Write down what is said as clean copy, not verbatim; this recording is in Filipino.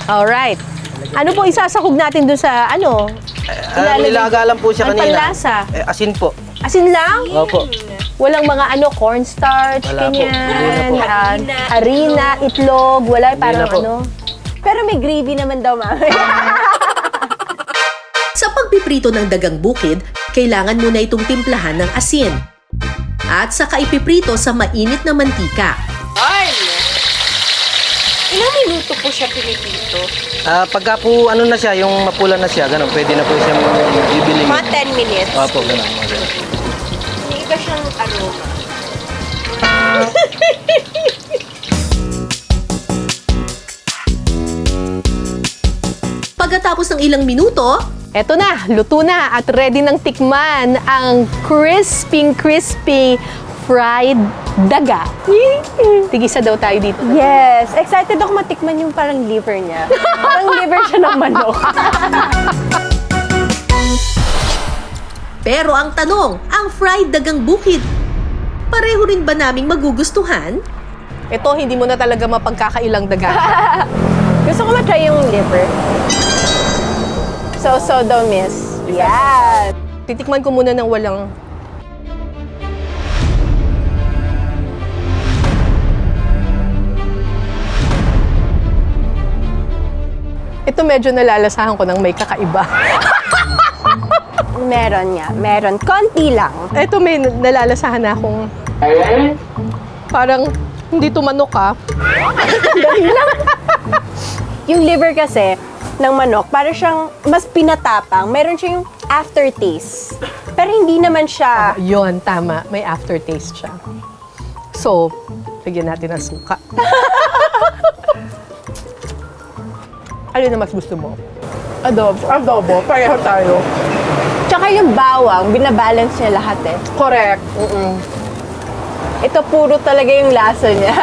Alright. Ano po isasakog natin doon sa ano? Nilaga lang po siya Ang kanina. panlasa? Asin po. Asin lang? Opo. Walang mga ano, cornstarch, Wala po. ganyan, Hindi harina, itlog, wala, parang na po. ano. Pero may gravy naman daw, mami. Sa pagpiprito ng dagang bukid, kailangan muna itong timplahan ng asin. At saka ipiprito sa mainit na mantika. Ilang minuto po siya pinipito? Pagka po ano na siya, yung mapula na siya, ganun, pwede na po siyang bibili. Mga 10 minutes. Opo, ganun. mga ganun. May iba siyang aroma. Pagkatapos ng ilang minuto, Eto na, luto na at ready ng tikman ang crispy fried daga. Tigisa daw tayo dito. Yes. Excited ako matikman yung parang liver niya. Parang liver siya ng manok. pero ang tanong, ang fried dagang bukid, pareho rin ba naming magugustuhan? Ito, hindi mo na talaga mapagkakailang daga. Gusto ko matry yung liver. So daw, miss. Yeah. Titikman ko muna ng walang... Ito medyo nalalasahan ko ng may kakaiba. Meron nga. Meron. Konti lang. Ito may nalalasahan na akong... Parang hindi tumanok ah. Yung liver kasi ng manok, parang siyang mas pinatapang. Meron siya yung aftertaste. Pero hindi naman siya... Yun, tama. May aftertaste siya. So, bigyan natin ng suka. Ano na mas gusto mo? Adobo. Adobo. Pareho tayo. Tsaka yung bawang, binabalance niya lahat eh. Correct. Ito puro talaga yung lasa niya.